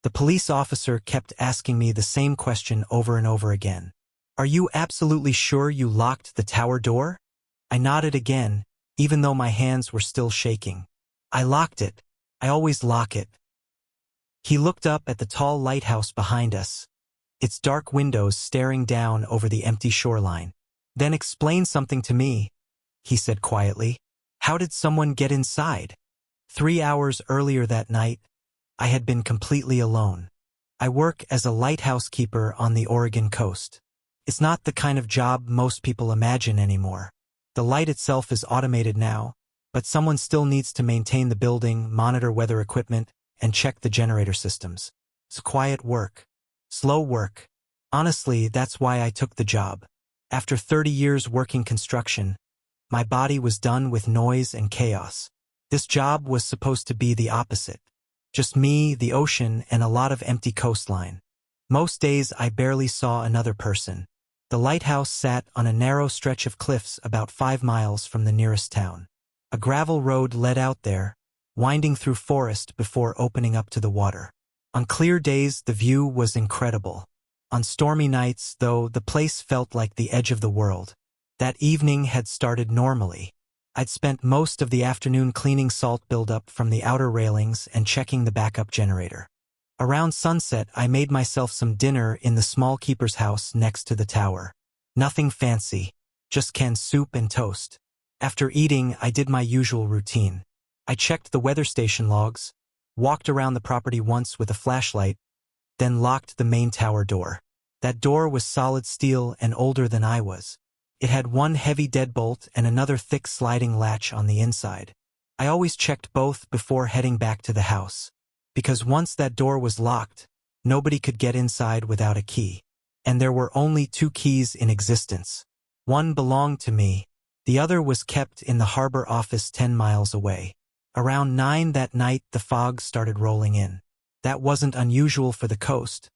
The police officer kept asking me the same question over and over again. "Are you absolutely sure you locked the tower door?" I nodded again, even though my hands were still shaking. "I locked it. I always lock it." He looked up at the tall lighthouse behind us, its dark windows staring down over the empty shoreline. "Then explain something to me," he said quietly. "How did someone get inside?" 3 hours earlier that night, I had been completely alone. I work as a lighthouse keeper on the Oregon coast. It's not the kind of job most people imagine anymore. The light itself is automated now, but someone still needs to maintain the building, monitor weather equipment, and check the generator systems. It's quiet work. Slow work. Honestly, that's why I took the job. After 30 years working construction, my body was done with noise and chaos. This job was supposed to be the opposite. Just me, the ocean, and a lot of empty coastline. Most days I barely saw another person. The lighthouse sat on a narrow stretch of cliffs about 5 miles from the nearest town. A gravel road led out there, winding through forest before opening up to the water. On clear days, the view was incredible. On stormy nights, though, the place felt like the edge of the world. That evening had started normally. I'd spent most of the afternoon cleaning salt buildup from the outer railings and checking the backup generator. Around sunset, I made myself some dinner in the small keeper's house next to the tower. Nothing fancy, just canned soup and toast. After eating, I did my usual routine. I checked the weather station logs, walked around the property once with a flashlight, then locked the main tower door. That door was solid steel and older than I was. It had one heavy deadbolt and another thick sliding latch on the inside. I always checked both before heading back to the house, because once that door was locked, nobody could get inside without a key. And there were only 2 keys in existence. One belonged to me, the other was kept in the harbor office 10 miles away. Around 9 that night, the fog started rolling in. That wasn't unusual for the coast,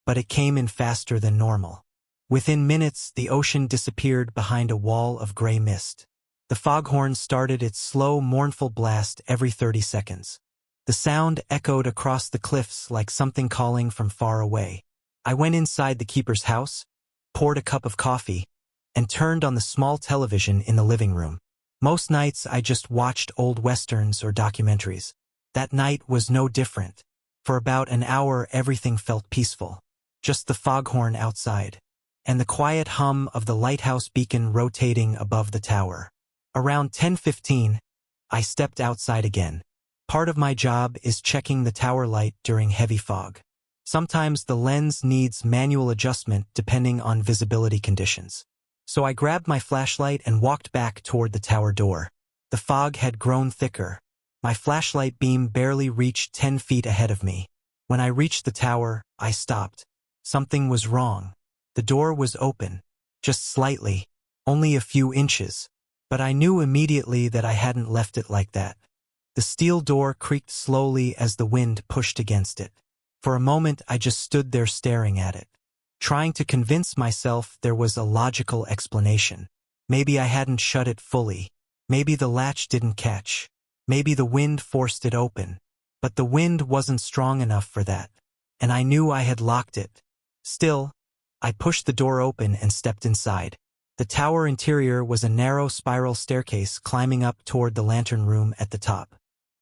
but it came in faster than normal. Within minutes, the ocean disappeared behind a wall of gray mist. The foghorn started its slow, mournful blast every 30 seconds. The sound echoed across the cliffs like something calling from far away. I went inside the keeper's house, poured a cup of coffee, and turned on the small television in the living room. Most nights I just watched old westerns or documentaries. That night was no different. For about an hour everything felt peaceful. Just the foghorn outside, and the quiet hum of the lighthouse beacon rotating above the tower. Around 10:15, I stepped outside again. Part of my job is checking the tower light during heavy fog. Sometimes the lens needs manual adjustment depending on visibility conditions. So I grabbed my flashlight and walked back toward the tower door. The fog had grown thicker. My flashlight beam barely reached 10 feet ahead of me. When I reached the tower, I stopped. Something was wrong. The door was open, just slightly, only a few inches, but I knew immediately that I hadn't left it like that. The steel door creaked slowly as the wind pushed against it. For a moment I just stood there staring at it, trying to convince myself there was a logical explanation. Maybe I hadn't shut it fully. Maybe the latch didn't catch. Maybe the wind forced it open. But the wind wasn't strong enough for that, and I knew I had locked it. Still, I pushed the door open and stepped inside. The tower interior was a narrow spiral staircase climbing up toward the lantern room at the top.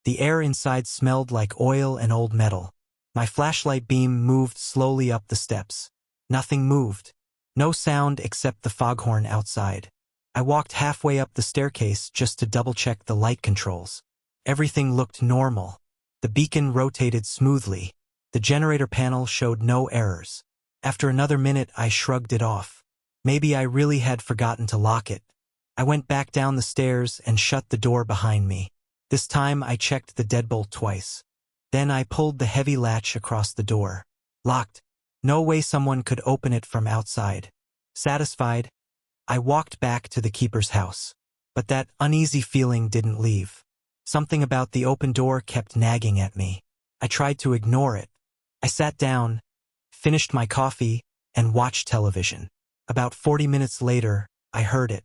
The air inside smelled like oil and old metal. My flashlight beam moved slowly up the steps. Nothing moved. No sound except the foghorn outside. I walked halfway up the staircase just to double-check the light controls. Everything looked normal. The beacon rotated smoothly. The generator panel showed no errors. After another minute, I shrugged it off. Maybe I really had forgotten to lock it. I went back down the stairs and shut the door behind me. This time I checked the deadbolt twice. Then I pulled the heavy latch across the door. Locked. No way someone could open it from outside. Satisfied, I walked back to the keeper's house. But that uneasy feeling didn't leave. Something about the open door kept nagging at me. I tried to ignore it. I sat down, finished my coffee, and watched television. About 40 minutes later, I heard it.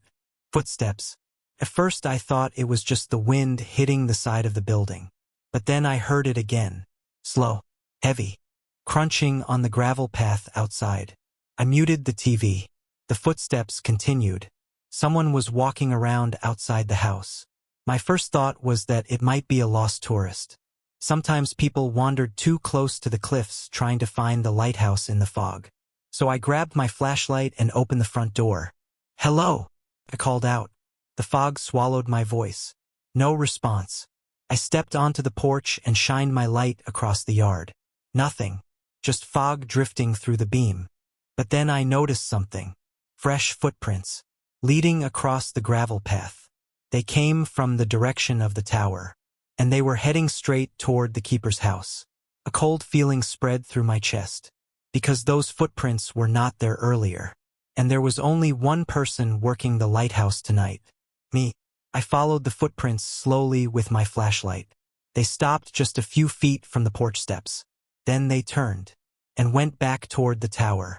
Footsteps. At first I thought it was just the wind hitting the side of the building. But then I heard it again. Slow. Heavy. crunching on the gravel path outside. I muted the TV. The footsteps continued. Someone was walking around outside the house. My first thought was that it might be a lost tourist. Sometimes people wandered too close to the cliffs trying to find the lighthouse in the fog. So I grabbed my flashlight and opened the front door. "Hello," I called out. The fog swallowed my voice. No response. I stepped onto the porch and shined my light across the yard. Nothing. Just fog drifting through the beam. But then I noticed something. Fresh footprints, leading across the gravel path. They came from the direction of the tower, and they were heading straight toward the keeper's house. A cold feeling spread through my chest, because those footprints were not there earlier, and there was only one person working the lighthouse tonight. Me. I followed the footprints slowly with my flashlight. They stopped just a few feet from the porch steps. Then they turned and went back toward the tower.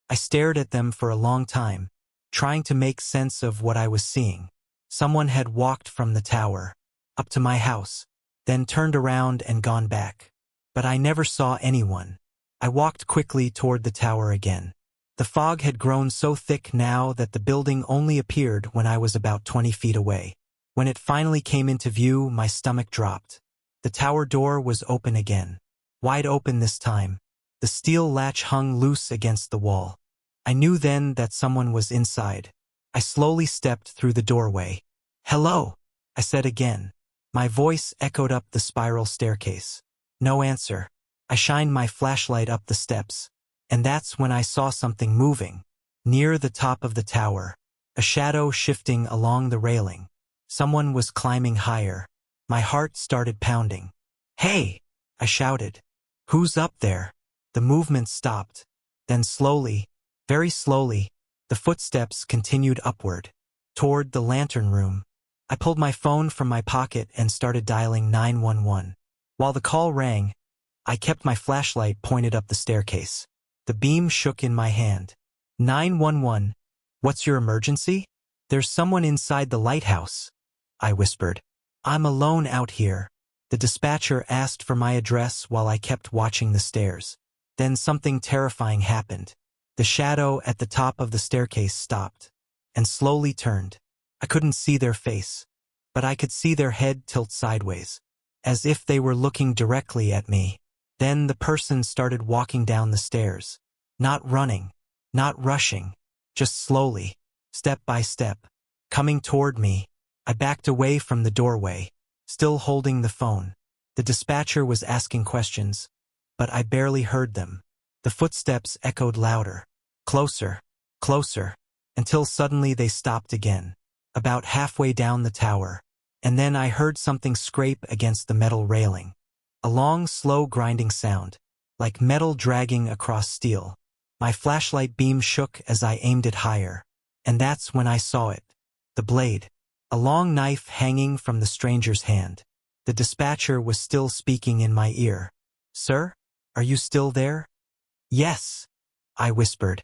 I stared at them for a long time, trying to make sense of what I was seeing. Someone had walked from the tower up to my house, then turned around and gone back. But I never saw anyone. I walked quickly toward the tower again. The fog had grown so thick now that the building only appeared when I was about 20 feet away. When it finally came into view, my stomach dropped. The tower door was open again. Wide open this time. The steel latch hung loose against the wall. I knew then that someone was inside. I slowly stepped through the doorway. "Hello," I said again. My voice echoed up the spiral staircase. No answer. I shined my flashlight up the steps, and that's when I saw something moving. Near the top of the tower, a shadow shifting along the railing. Someone was climbing higher. My heart started pounding. "Hey!" I shouted. "Who's up there?" The movement stopped. Then slowly, very slowly, the footsteps continued upward, toward the lantern room. I pulled my phone from my pocket and started dialing 911. While the call rang, I kept my flashlight pointed up the staircase. The beam shook in my hand. 911, what's your emergency? There's someone inside the lighthouse, I whispered. I'm alone out here. The dispatcher asked for my address while I kept watching the stairs. Then something terrifying happened. The shadow at the top of the staircase stopped and slowly turned. I couldn't see their face, but I could see their head tilt sideways, as if they were looking directly at me. Then the person started walking down the stairs. Not running, not rushing, just slowly, step by step, coming toward me. I backed away from the doorway, still holding the phone. The dispatcher was asking questions, but I barely heard them. The footsteps echoed louder, closer, closer, until suddenly they stopped again, about halfway down the tower, and then I heard something scrape against the metal railing. A long, slow grinding sound, like metal dragging across steel. My flashlight beam shook as I aimed it higher, and that's when I saw it. The blade. A long knife hanging from the stranger's hand. The dispatcher was still speaking in my ear. Sir, are you still there? Yes, I whispered.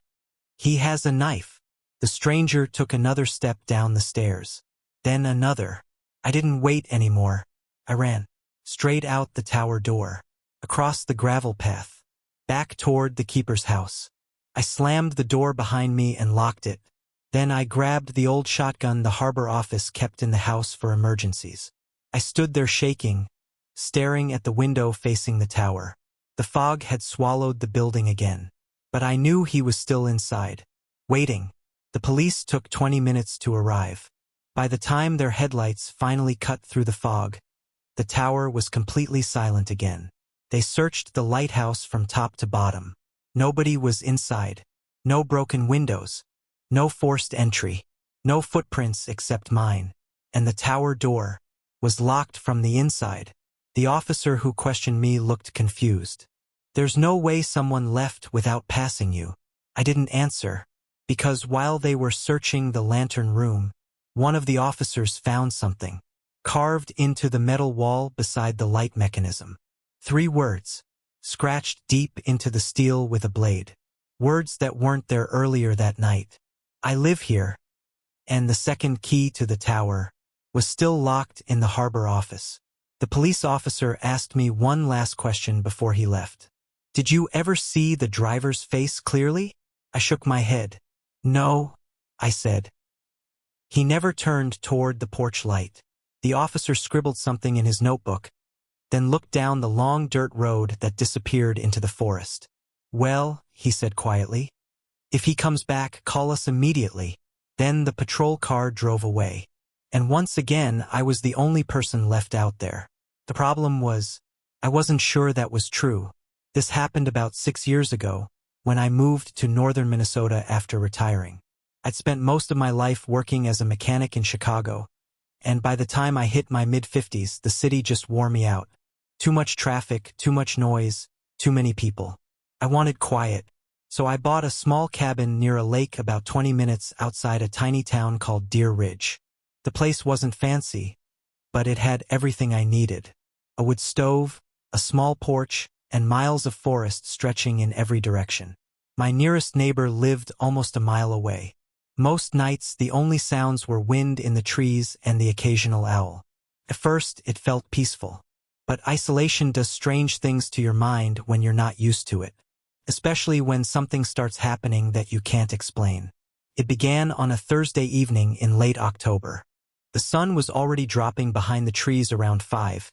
He has a knife. The stranger took another step down the stairs. Then another. I didn't wait anymore. I ran. Straight out the tower door. Across the gravel path. Back toward the keeper's house. I slammed the door behind me and locked it. Then I grabbed the old shotgun the harbor office kept in the house for emergencies. I stood there shaking, staring at the window facing the tower. The fog had swallowed the building again, but I knew he was still inside, waiting. The police took 20 minutes to arrive. By the time their headlights finally cut through the fog, the tower was completely silent again. They searched the lighthouse from top to bottom. Nobody was inside. No broken windows. No forced entry. No footprints except mine. And the tower door was locked from the inside. The officer who questioned me looked confused. There's no way someone left without passing you. I didn't answer, because while they were searching the lantern room, one of the officers found something, carved into the metal wall beside the light mechanism. 3 words, scratched deep into the steel with a blade. Words that weren't there earlier that night. I live here. And the second key to the tower was still locked in the harbor office. The police officer asked me one last question before he left. Did you ever see the driver's face clearly? I shook my head. No, I said. He never turned toward the porch light. The officer scribbled something in his notebook, then looked down the long dirt road that disappeared into the forest. Well, he said quietly, if he comes back, call us immediately. Then the patrol car drove away. And once again, I was the only person left out there. The problem was, I wasn't sure that was true. This happened about 6 years ago, when I moved to northern Minnesota after retiring. I'd spent most of my life working as a mechanic in Chicago, and by the time I hit my mid-50s, the city just wore me out. Too much traffic, too much noise, too many people. I wanted quiet, so I bought a small cabin near a lake about 20 minutes outside a tiny town called Deer Ridge. The place wasn't fancy, but it had everything I needed. A wood stove, a small porch, and miles of forest stretching in every direction. My nearest neighbor lived almost a mile away. Most nights, the only sounds were wind in the trees and the occasional owl. At first, it felt peaceful. But isolation does strange things to your mind when you're not used to it, especially when something starts happening that you can't explain. It began on a Thursday evening in late October. The sun was already dropping behind the trees around 5,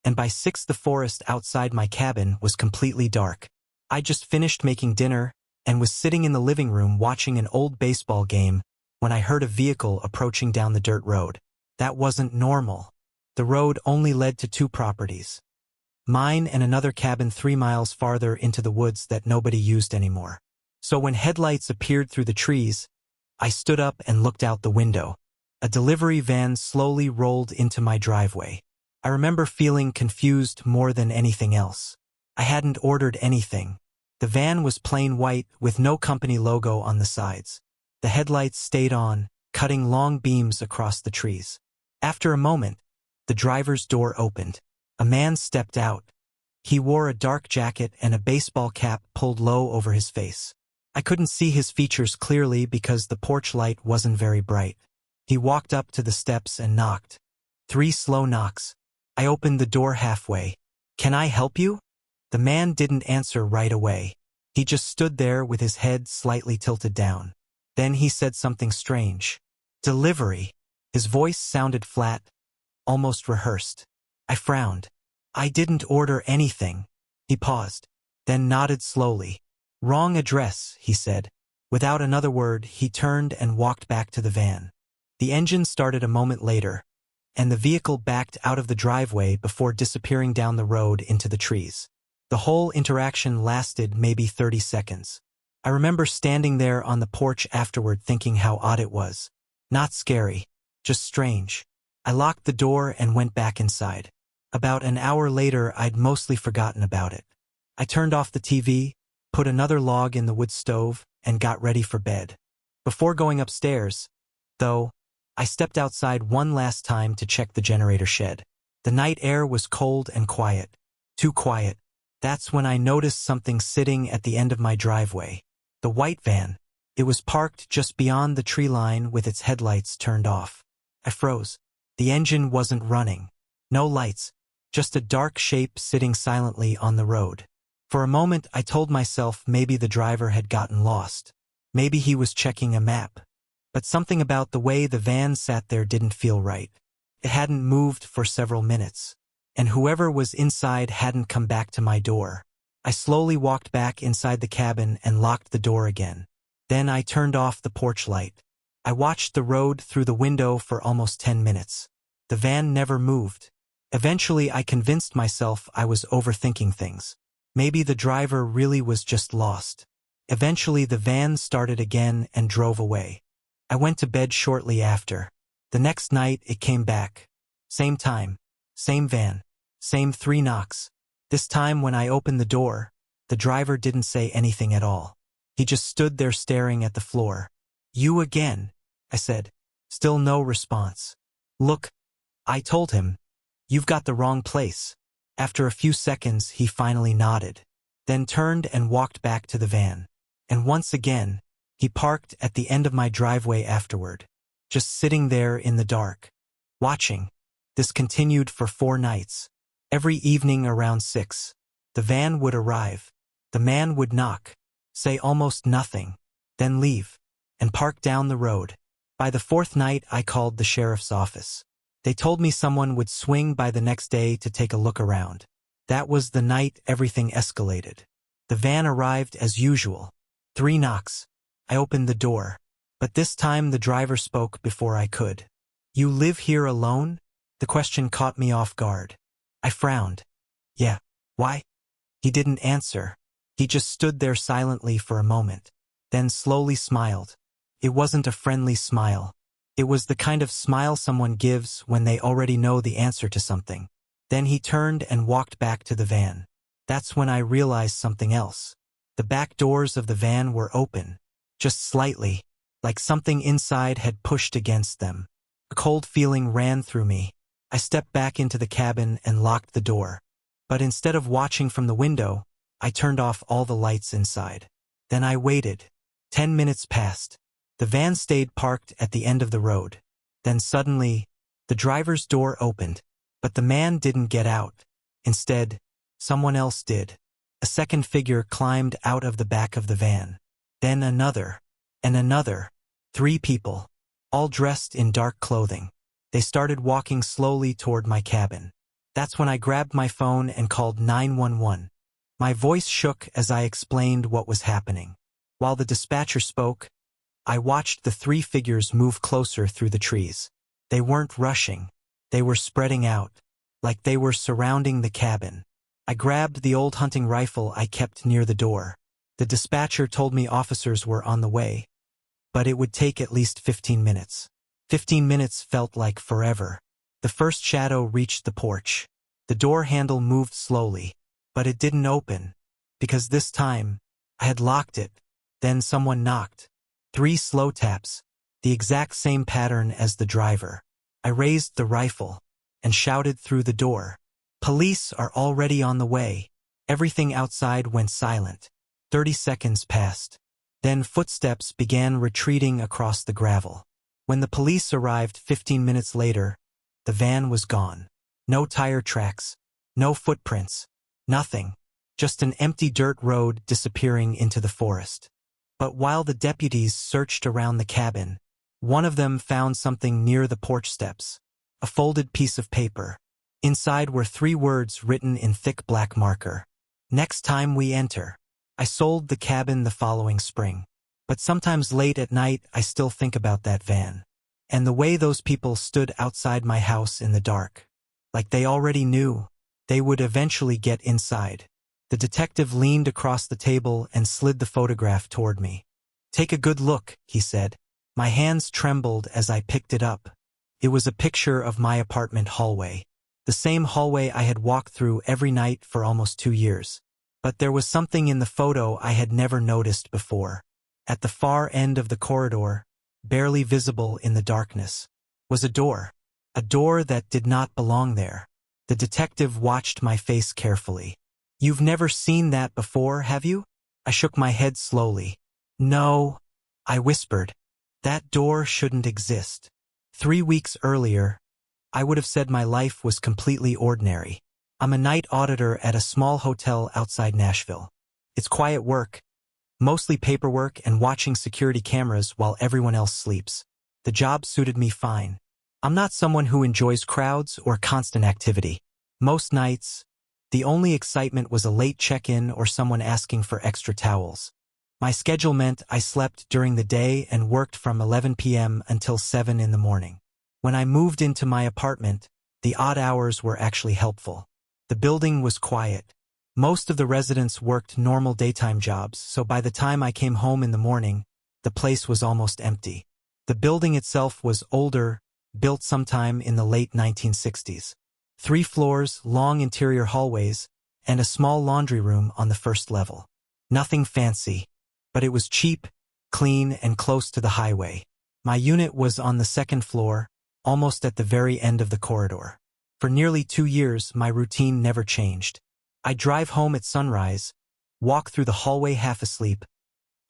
and by 6 the forest outside my cabin was completely dark. I just finished making dinner and was sitting in the living room watching an old baseball game when I heard a vehicle approaching down the dirt road. That wasn't normal. The road only led to 2 properties. Mine and another cabin 3 miles farther into the woods that nobody used anymore. So when headlights appeared through the trees, I stood up and looked out the window. A delivery van slowly rolled into my driveway. I remember feeling confused more than anything else. I hadn't ordered anything. The van was plain white with no company logo on the sides. The headlights stayed on, cutting long beams across the trees. After a moment, the driver's door opened. A man stepped out. He wore a dark jacket and a baseball cap pulled low over his face. I couldn't see his features clearly because the porch light wasn't very bright. He walked up to the steps and knocked. 3 slow knocks. I opened the door halfway. "Can I help you?" The man didn't answer right away. He just stood there with his head slightly tilted down. Then he said something strange. "Delivery." His voice sounded flat, almost rehearsed. I frowned. "I didn't order anything." He paused, then nodded slowly. "Wrong address," he said. Without another word, he turned and walked back to the van. The engine started a moment later, and the vehicle backed out of the driveway before disappearing down the road into the trees. The whole interaction lasted maybe 30 seconds. I remember standing there on the porch afterward thinking how odd it was. Not scary, just strange. I locked the door and went back inside. About an hour later, I'd mostly forgotten about it. I turned off the TV, put another log in the wood stove, and got ready for bed. Before going upstairs, though, I stepped outside one last time to check the generator shed. The night air was cold and quiet. Too quiet. That's when I noticed something sitting at the end of my driveway. The white van. It was parked just beyond the tree line with its headlights turned off. I froze. The engine wasn't running. No lights. Just a dark shape sitting silently on the road. For a moment, I told myself maybe the driver had gotten lost. Maybe he was checking a map. But something about the way the van sat there didn't feel right. It hadn't moved for several minutes. And whoever was inside hadn't come back to my door. I slowly walked back inside the cabin and locked the door again. Then I turned off the porch light. I watched the road through the window for almost 10 minutes. The van never moved. Eventually, I convinced myself I was overthinking things. Maybe the driver really was just lost. Eventually, the van started again and drove away. I went to bed shortly after. The next night, it came back. Same time, same van, same 3 knocks. This time when I opened the door, the driver didn't say anything at all. He just stood there staring at the floor. "You again," I said. Still no response. "Look," I told him, "you've got the wrong place." After a few seconds, he finally nodded, then turned and walked back to the van. And once again, he parked at the end of my driveway afterward, just sitting there in the dark, watching. This continued for 4 nights. Every evening around 6, the van would arrive. The man would knock, say almost nothing, then leave, and park down the road. By the fourth night, I called the sheriff's office. They told me someone would swing by the next day to take a look around. That was the night everything escalated. The van arrived as usual. 3 knocks. I opened the door. But this time the driver spoke before I could. "You live here alone?" The question caught me off guard. I frowned. "Yeah. Why?" He didn't answer. He just stood there silently for a moment, then slowly smiled. It wasn't a friendly smile. It was the kind of smile someone gives when they already know the answer to something. Then he turned and walked back to the van. That's when I realized something else. The back doors of the van were open, just slightly, like something inside had pushed against them. A cold feeling ran through me. I stepped back into the cabin and locked the door. But instead of watching from the window, I turned off all the lights inside. Then I waited. 10 minutes passed. The van stayed parked at the end of the road. Then suddenly, the driver's door opened. But the man didn't get out. Instead, someone else did. A second figure climbed out of the back of the van. Then another. And another. 3 people. All dressed in dark clothing. They started walking slowly toward my cabin. That's when I grabbed my phone and called 911. My voice shook as I explained what was happening. While the dispatcher spoke, I watched the 3 figures move closer through the trees. They weren't rushing. They were spreading out, like they were surrounding the cabin. I grabbed the old hunting rifle I kept near the door. The dispatcher told me officers were on the way, but it would take at least 15 minutes. 15 minutes felt like forever. The first shadow reached the porch. The door handle moved slowly, but it didn't open, because this time, I had locked it. Then someone knocked. 3 slow taps, the exact same pattern as the driver. I raised the rifle and shouted through the door. "Police are already on the way." Everything outside went silent. 30 seconds passed. Then footsteps began retreating across the gravel. When the police arrived 15 minutes later, the van was gone. No tire tracks, no footprints, nothing. Just an empty dirt road disappearing into the forest. But while the deputies searched around the cabin, one of them found something near the porch steps. A folded piece of paper. Inside were 3 words written in thick black marker. "Next time we enter." I sold the cabin the following spring. But sometimes late at night I still think about that van. And the way those people stood outside my house in the dark. Like they already knew they would eventually get inside. The detective leaned across the table and slid the photograph toward me. "Take a good look," he said. My hands trembled as I picked it up. It was a picture of my apartment hallway. The same hallway I had walked through every night for almost 2 years. But there was something in the photo I had never noticed before. At the far end of the corridor, barely visible in the darkness, was a door. A door that did not belong there. The detective watched my face carefully. "You've never seen that before, have you?" I shook my head slowly. "No," I whispered. "That door shouldn't exist." 3 weeks earlier, I would have said my life was completely ordinary. I'm a night auditor at a small hotel outside Nashville. It's quiet work, mostly paperwork and watching security cameras while everyone else sleeps. The job suited me fine. I'm not someone who enjoys crowds or constant activity. Most nights, the only excitement was a late check-in or someone asking for extra towels. My schedule meant I slept during the day and worked from 11 p.m. until 7 in the morning. When I moved into my apartment, the odd hours were actually helpful. The building was quiet. Most of the residents worked normal daytime jobs, so by the time I came home in the morning, the place was almost empty. The building itself was older, built sometime in the late 1960s. 3 floors, long interior hallways, and a small laundry room on the first level. Nothing fancy, but it was cheap, clean, and close to the highway. My unit was on the 2nd floor, almost at the very end of the corridor. For nearly 2 years, my routine never changed. I'd drive home at sunrise, walk through the hallway half asleep,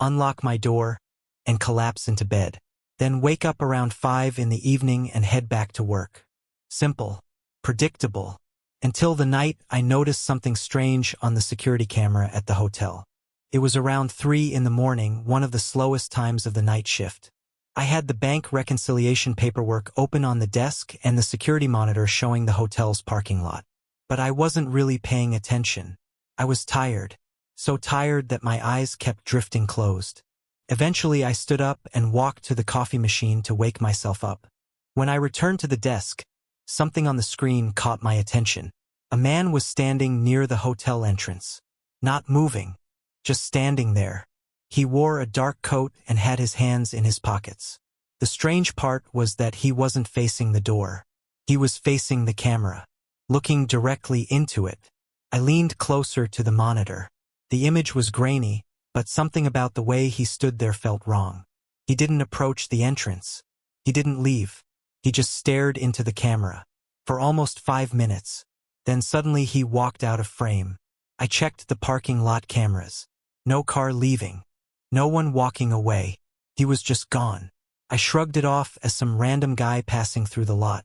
unlock my door, and collapse into bed. Then wake up around 5 in the evening and head back to work. Simple, predictable, Until the night I noticed something strange on the security camera at the hotel. It was around 3 in the morning, one of the slowest times of the night shift. I had the bank reconciliation paperwork open on the desk and the security monitor showing the hotel's parking lot. But I wasn't really paying attention. I was tired. So tired that my eyes kept drifting closed. Eventually I stood up and walked to the coffee machine to wake myself up. When I returned to the desk, something on the screen caught my attention. A man was standing near the hotel entrance. Not moving. Just standing there. He wore a dark coat and had his hands in his pockets. The strange part was that he wasn't facing the door. He was facing the camera, looking directly into it. I leaned closer to the monitor. The image was grainy, but something about the way he stood there felt wrong. He didn't approach the entrance. He didn't leave. He just stared into the camera. For almost 5 minutes. Then suddenly he walked out of frame. I checked the parking lot cameras. No car leaving. No one walking away. He was just gone. I shrugged it off as some random guy passing through the lot.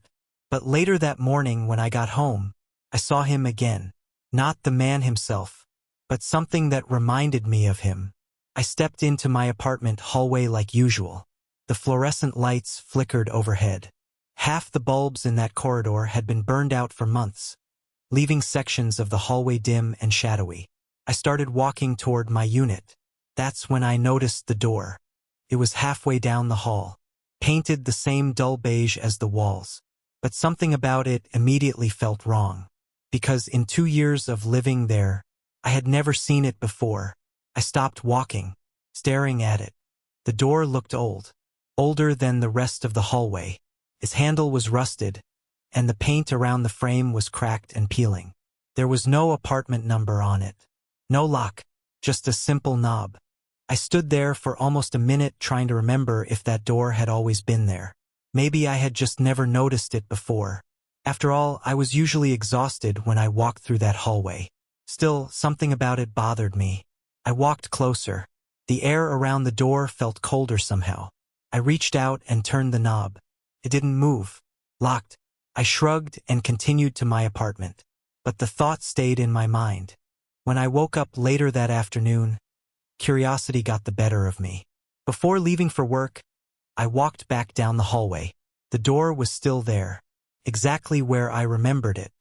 But later that morning when I got home, I saw him again. Not the man himself, but something that reminded me of him. I stepped into my apartment hallway like usual. The fluorescent lights flickered overhead. Half the bulbs in that corridor had been burned out for months, leaving sections of the hallway dim and shadowy. I started walking toward my unit. That's when I noticed the door. It was halfway down the hall, painted the same dull beige as the walls. But something about it immediately felt wrong. Because in 2 years of living there, I had never seen it before. I stopped walking, staring at it. The door looked old. Older than the rest of the hallway. Its handle was rusted, and the paint around the frame was cracked and peeling. There was no apartment number on it. No lock, just a simple knob. I stood there for almost a minute trying to remember if that door had always been there. Maybe I had just never noticed it before. After all, I was usually exhausted when I walked through that hallway. Still, something about it bothered me. I walked closer. The air around the door felt colder somehow. I reached out and turned the knob. It didn't move. Locked. I shrugged and continued to my apartment. But the thought stayed in my mind. When I woke up later that afternoon, curiosity got the better of me. Before leaving for work, I walked back down the hallway. The door was still there, exactly where I remembered it.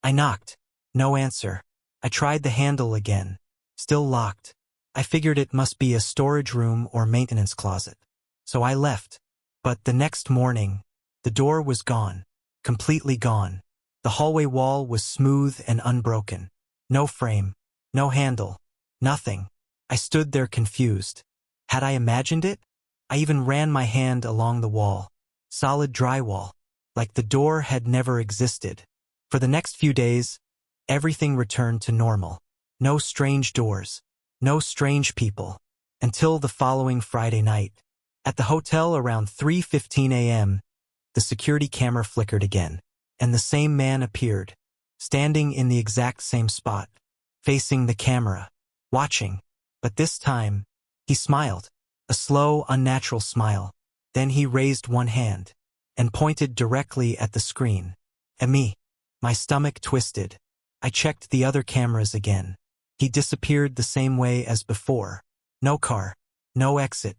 I knocked. No answer. I tried the handle again. Still locked. I figured it must be a storage room or maintenance closet. So I left. But the next morning, the door was gone. Completely gone. The hallway wall was smooth and unbroken. No frame. No handle. Nothing. I stood there confused. Had I imagined it? I even ran my hand along the wall. Solid drywall. Like the door had never existed. For the next few days, everything returned to normal. No strange doors. No strange people. Until the following Friday night. At the hotel around 3:15 a.m., the security camera flickered again. And the same man appeared. Standing in the exact same spot. Facing the camera. Watching. But this time, he smiled. A slow, unnatural smile. Then he raised one hand and pointed directly at the screen. At me. My stomach twisted. I checked the other cameras again. He disappeared the same way as before. No car. No exit.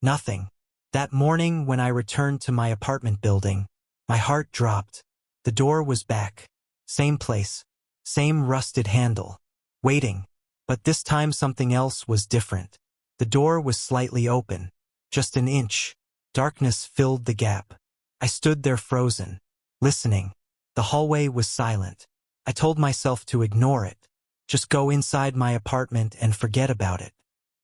Nothing. That morning when I returned to my apartment building, my heart dropped. The door was back. Same place. Same rusted handle. Waiting. But this time something else was different. The door was slightly open. Just an inch. Darkness filled the gap. I stood there frozen. Listening. The hallway was silent. I told myself to ignore it. Just go inside my apartment and forget about it.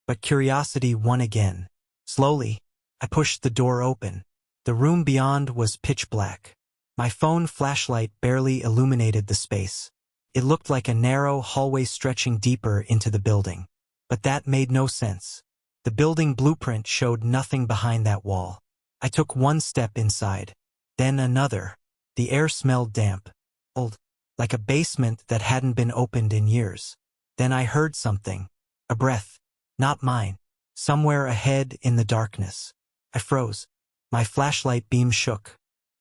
But curiosity won again. Slowly, I pushed the door open. The room beyond was pitch black. My phone flashlight barely illuminated the space. It looked like a narrow hallway stretching deeper into the building. But that made no sense. The building blueprint showed nothing behind that wall. I took one step inside. Then another. The air smelled damp. Old. Like a basement that hadn't been opened in years. Then I heard something. A breath. Not mine. Somewhere ahead in the darkness. I froze. My flashlight beam shook.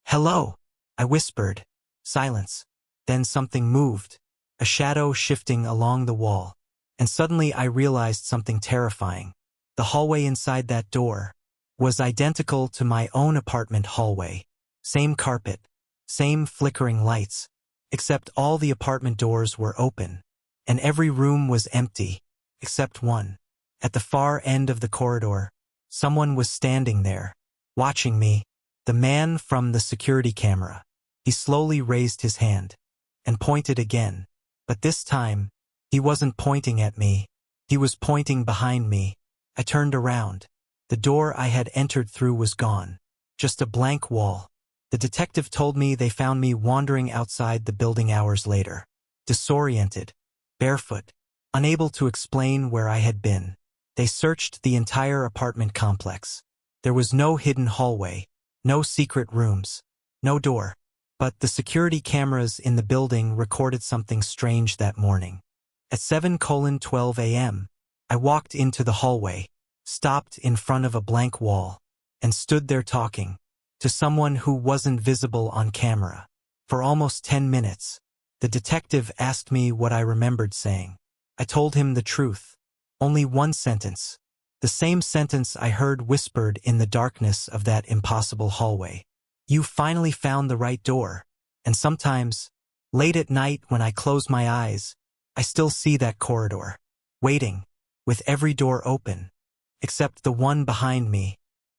Hello, I whispered. Silence. Then something moved, a shadow shifting along the wall. And suddenly I realized something terrifying. The hallway inside that door was identical to my own apartment hallway. Same carpet, same flickering lights, except all the apartment doors were open, and every room was empty, except one. At the far end of the corridor, someone was standing there, watching me, the man from the security camera. He slowly raised his hand and pointed again, but this time, he wasn't pointing at me. He was pointing behind me. I turned around. The door I had entered through was gone. Just a blank wall. The detective told me they found me wandering outside the building hours later. Disoriented, barefoot, unable to explain where I had been. They searched the entire apartment complex. There was no hidden hallway, no secret rooms, no door. But the security cameras in the building recorded something strange that morning. At 7:12 a.m., I walked into the hallway, stopped in front of a blank wall, and stood there talking to someone who wasn't visible on camera. For almost 10 minutes, the detective asked me what I remembered saying. I told him the truth. Only one sentence. The same sentence I heard whispered in the darkness of that impossible hallway. You finally found the right door. And sometimes, late at night when I close my eyes, I still see that corridor, waiting, with every door open, except the one behind me.